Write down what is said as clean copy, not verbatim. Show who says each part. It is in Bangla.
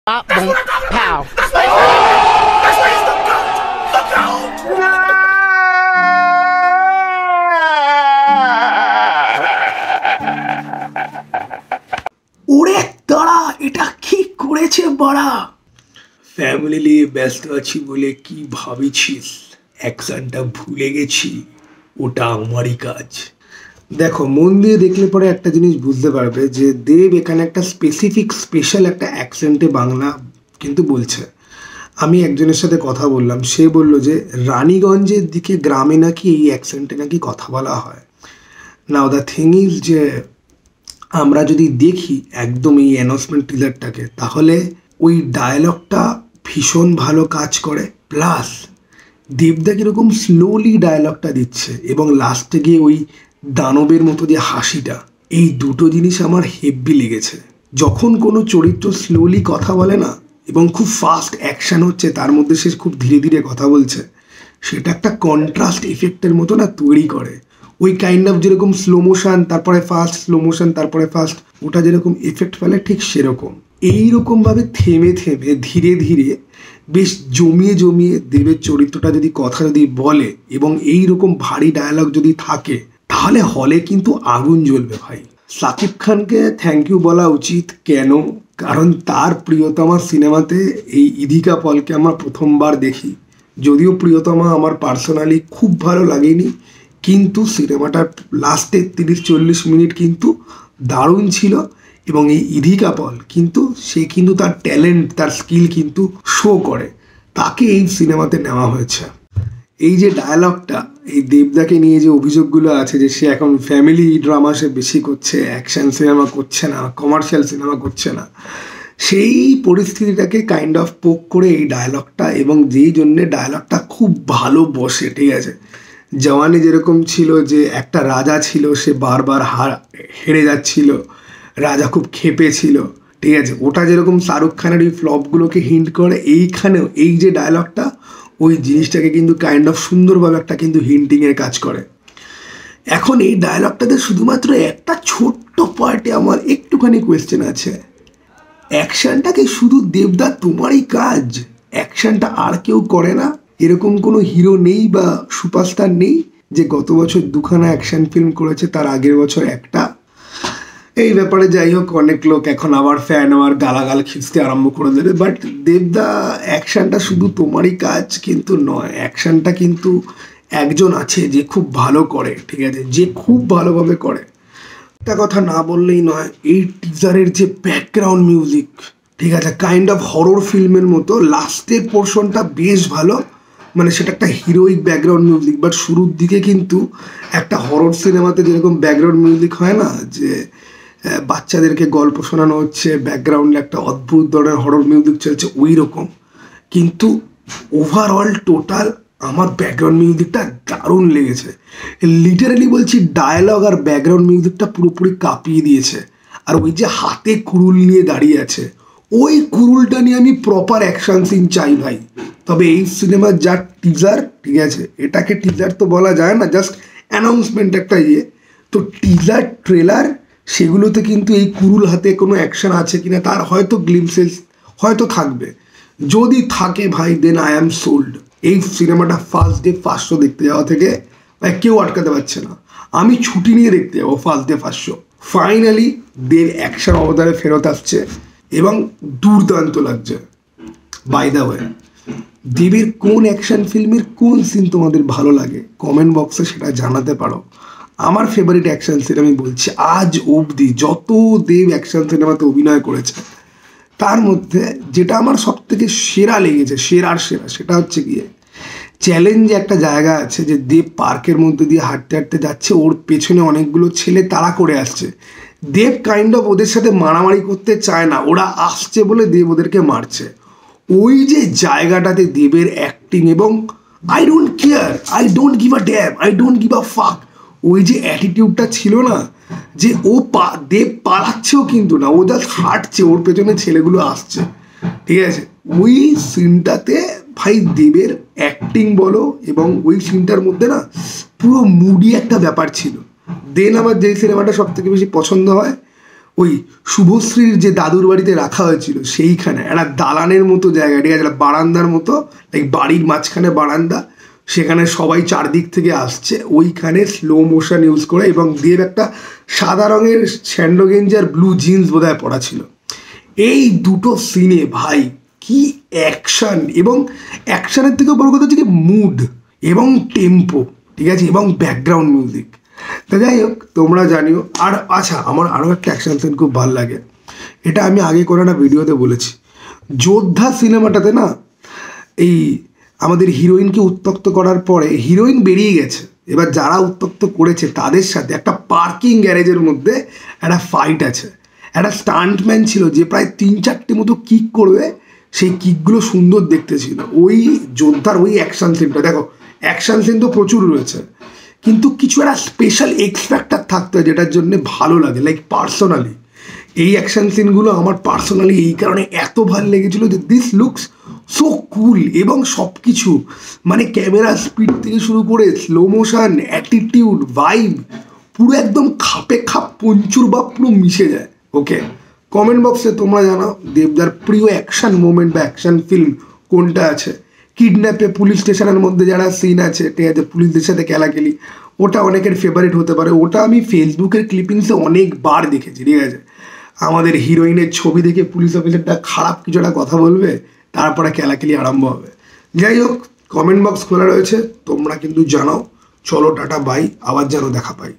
Speaker 1: Bop, boom, pow.
Speaker 2: ওরে তারা এটা কি করেছে বাড়া। ফ্যামিলি নিয়ে ব্যস্ত আছি বলে কি ভাবিছিস, অ্যাকশনটা ভুলে গেছি, ওটা আমারই কাজ। দেখো, মন দিয়ে দেখলে পরে একটা জিনিস বুঝতে পারবে যে দেব এখানে একটা স্পেশাল একটা অ্যাকসেন্টে বাংলা কিন্তু বলছে। আমি একজনের সাথে কথা বললাম, সে বলল যে রানীগঞ্জের দিকে গ্রামে নাকি এই অ্যাকসেন্টে নাকি কথা বলা হয়। নাও দ্য থিং ইজ যে আমরা যদি দেখি একদম এই অ্যানাউন্সমেন্ট টিজারটাকে, তাহলে ওই ডায়ালগটা ভীষণ ভালো কাজ করে। প্লাস দেবদা কীরকম স্লোলি ডায়ালগটা দিচ্ছে এবং লাস্টে গিয়ে ওই দানবের মতো যে হাসিটা, এই দুটো জিনিস আমার হেভি লেগেছে। যখন কোনো চরিত্র স্লোলি কথা বলে না এবং খুব ফাস্ট অ্যাকশন হচ্ছে, তার মধ্যে সে খুব ধীরে ধীরে কথা বলছে, সেটা একটা কন্ট্রাস্ট ইফেক্টের মতো না তৈরি করে। ওই কাইন্ড অফ যেরকম স্লো মোশন তারপরে ফাস্ট, স্লো মোশন তারপরে ফাস্ট, ওটা যেরকম এফেক্ট ফেলে ঠিক সেরকম। এইরকমভাবে থেমে থেমে ধীরে ধীরে বেশ জমিয়ে জমিয়ে দেবের চরিত্রটা যদি কথা যদি বলে এবং এইরকম ভারী ডায়ালগ যদি থাকে, তাহলে হলে কিন্তু আগুন জ্বলবে ভাই। শাকিব খানকে থ্যাংক ইউ বলা উচিত। কেন? কারণ তার প্রিয়তমা সিনেমাতে এই ইধিকা পলকে আমরা প্রথমবার দেখি। যদিও প্রিয়তমা আমার পার্সোনালি খুব ভালো লাগেনি, কিন্তু সিনেমাটার লাস্টে 30-40 মিনিট কিন্তু দারুণ ছিল। এবং এই ইধিকা পল কিন্তু সে কিন্তু তার ট্যালেন্ট, তার স্কিল কিন্তু শো করে, তাকে এই সিনেমাতে নেওয়া হয়েছে। এই যে ডায়ালগটা, এই দেবদাকে নিয়ে যে অভিযোগগুলো আছে যে সে এখন ফ্যামিলি ড্রামা সে বেশি করছে, অ্যাকশন সিনেমা করছে না, কমার্শিয়াল সিনেমা করছে না, সেই পরিস্থিতিটাকে কাইন্ড অফ পোক করে এই ডায়ালগটা, এবং যেই জন্যে ডায়ালগটা খুব ভালো বসে। ঠিক আছে, জওয়ানে যেরকম ছিল যে একটা রাজা ছিল, সে বারবার হেরে যাচ্ছিল, রাজা খুব ক্ষেপে ছিল। ঠিক আছে, ওটা যেরকম শাহরুখ খানের ওই ফ্লপগুলোকে হিন্ট করে, এইখানেও এই যে ডায়লগটা ওই জিনিসটাকে কিন্তু কাইন্ড অফ সুন্দরভাবে একটা কিন্তু হিন্টিংয়ের কাজ করে। এখন এই ডায়লগটাতে শুধুমাত্র একটা ছোট্ট পার্টে আমার একটুখানি কোয়েশ্চেন আছে, অ্যাকশনটাকে শুধু দেবদা তোমারই কাজ? অ্যাকশনটা আর কেউ করে না? এরকম কোনো হিরো নেই বা সুপারস্টার নেই যে গত বছর 2খানা অ্যাকশন ফিল্ম করেছে, তার আগের বছর একটা? এই ব্যাপারে যাই হোক, অনেক লোক এখন আবার ফ্যান আবার গালাগাল খিঁচতে আরম্ভ করে দেবে। বাট দেবদা, অ্যাকশনটা শুধু তোমারই কাজ কিন্তু নয়, অ্যাকশনটা কিন্তু একজন আছে যে খুব ভালো করে। ঠিক আছে, যে খুব ভালোভাবে করে। একটা কথা না বললেই নয়, এই টিজারের যে ব্যাকগ্রাউন্ড মিউজিক, ঠিক আছে, কাইন্ড অফ হরর ফিল্মের মতো লাস্টের পোর্শনটা বেশ ভালো, মানে সেটা একটা হিরোইক ব্যাকগ্রাউন্ড মিউজিক। বাট শুরুর দিকে কিন্তু একটা হরর সিনেমাতে যেরকম ব্যাকগ্রাউন্ড মিউজিক হয় না, যে বাচ্চাদেরকে গল্প শোনানো হচ্ছে, ব্যাকগ্রাউন্ডে একটা অদ্ভুত ধরনের হরর মিউজিক চলছে, ওই রকম। কিন্তু ওভারঅল টোটাল আমার ব্যাকগ্রাউন্ড মিউজিকটা দারুণ লেগেছে। লিটারালি বলছি, ডায়ালগ আর ব্যাকগ্রাউন্ড মিউজিকটা পুরোপুরি কাঁপিয়ে দিয়েছে। আর ওই যে হাতে কুড়ুল নিয়ে দাঁড়িয়ে আছে, ওই কুড়ুলটা নিয়ে আমি প্রপার অ্যাকশন সিন চাই ভাই। তবে এই সিনেমার যা টিজার, ঠিক আছে, এটাকে টিজার তো বলা যায় না, জাস্ট অ্যানাউন্সমেন্ট একটা ইয়ে। তো টিজার, ট্রেলার, সেগুলোতে কিন্তু এই কুড়ুল হাতে কোনো অ্যাকশন আছে কিনা তার হয়তো গ্লিমসেস হয়তো থাকবে। যদি থাকে ভাই, দেন আই অ্যাম সোল্ড। এই সিনেমাটা ফার্স্ট ডে ফার্স্ট শো দেখতে যাওয়া থেকে ভাই কেউ আটকাতে পারছে না। আমি ছুটি নিয়ে দেখতে যাবো first day first show. Finally Dev action অবতারে ফেরত আসছে এবং দুর্দান্ত লাগছে। বাই দ্য ওয়ে, দেবের কোন অ্যাকশন ফিল্মের কোন সিন তোমাদের ভালো লাগে কমেন্ট বক্সে সেটা জানাতে পারো। আমার ফেভারিট অ্যাকশন সিন আমি বলছি, আজ অবধি যত দেব অ্যাকশন সিনেমাতে অভিনয় করেছে, তার মধ্যে যেটা আমার সব থেকে সেরা লেগেছে, সেরার সেরা, সেটা হচ্ছে গিয়ে চ্যালেঞ্জে একটা জায়গা আছে যে দেব পার্কের মধ্যে দিয়ে হাঁটতে হাঁটতে যাচ্ছে, ওর পেছনে অনেকগুলো ছেলে তাড়া করে আসছে। দেব কাইন্ড অফ ওদের সাথে মারামারি করতে চায় না, ওরা আসছে বলে দেব ওদেরকে মারছে। ওই যে জায়গাটাতে দেবের অ্যাক্টিং এবং I don't care, I don't give a dam, I don't give a ফাক, ওই যে অ্যাটিটিউডটা ছিল না, যে ও দেব পালাচ্ছেও কিন্তু না, ও জাস্ট হাঁটছে, ওর পেছনে ছেলেগুলো আসছে। ঠিক আছে, ওই সিনটাতে ভাই দেবের অ্যাক্টিং বলো, এবং ওই সিনটার মধ্যে না পুরো মুডি একটা ব্যাপার ছিল। দেন আমার যেই সিনেমাটা সব থেকে বেশি পছন্দ হয়, ওই শুভশ্রীর যে দাদুর বাড়িতে রাখা হয়েছিল সেইখানে একটা দালানের মতো জায়গা, ঠিক আছে, বারান্দার মতো, লাইক বাড়ির মাঝখানে বারান্দা, সেখানে সবাই চারদিক থেকে আসছে, ওইখানে স্লো মোশন ইউজ করে, এবং দেব একটা সাদা রঙের স্যান্ডো গেঞ্জি আর ব্লু জিন্স বোধহয় পরা ছিল। এই দুটো সিনে ভাই কি অ্যাকশন, এবং অ্যাকশনের থেকেও বড় কথা হচ্ছে কি মুড এবং টেম্পো, ঠিক আছে, এবং ব্যাকগ্রাউন্ড মিউজিক। তা যাই হোক, তোমরা জানিও। আর আচ্ছা, আমার আরও একটা অ্যাকশন সিন খুব ভালো লাগে, এটা আমি আগে করে একটা ভিডিওতে বলেছি। যোদ্ধা সিনেমাটাতে না, এই আমাদের হিরোইনকে উত্ত্যক্ত করার পরে হিরোইন বেরিয়ে গেছে, এবার যারা উত্ত্যক্ত করেছে তাদের সাথে একটা পার্কিং গ্যারেজের মধ্যে একটা ফাইট আছে। একটা স্টান্টম্যান ছিল যে প্রায় 3-4টে মতো কিক করবে, সেই কিকগুলো সুন্দর দেখতে ছিল। ওই যোদ্ধার ওই অ্যাকশন সিনটা দেখো, অ্যাকশন সিন তো প্রচুর রয়েছে, কিন্তু কিছু একটা স্পেশাল এক্স ফ্যাক্টর থাকতে হয় যেটার জন্য ভালো লাগে। লাইক পার্সোনালি এই অ্যাকশন সিনগুলো আমার পার্সোনালি এই কারণে এত ভালো লেগেছিলো যে দিস লুকস সো কুল, এবং সব কিছু মানে ক্যামেরা স্পিড থেকে শুরু করে স্লো মোশন, অ্যাটিটিউড, ভাইব, পুরো একদম খাপে খাপ পঞ্চুর বা পুরো মিশে যায়। ওকে, কমেন্ট বক্সে তোমরা জানাও দেবদার প্রিয় অ্যাকশন মোমেন্ট বা অ্যাকশন ফিল্ম কোনটা আছে। কিডন্যাপে পুলিশ স্টেশনের মধ্যে যারা সিন আছে, ঠিক আছে, পুলিশদের সাথে খেলাখেলি, ওটা অনেকের ফেভারিট হতে পারে। ওটা আমি ফেসবুকের ক্লিপিংসে অনেকবার দেখেছি, ঠিক আছে। আমাদের হিরোইনের ছবি দেখে পুলিশ অফিসারটা খারাপ কিছু একটা কথা বলবে, তারপরে খেলাখেলি আরম্ভ হবে। যাই হোক, কমেন্ট বক্স খোলা রয়েছে, তোমরা কিন্তু জানাও। চলো টাটা, বাই, আবার যেন দেখা পাই।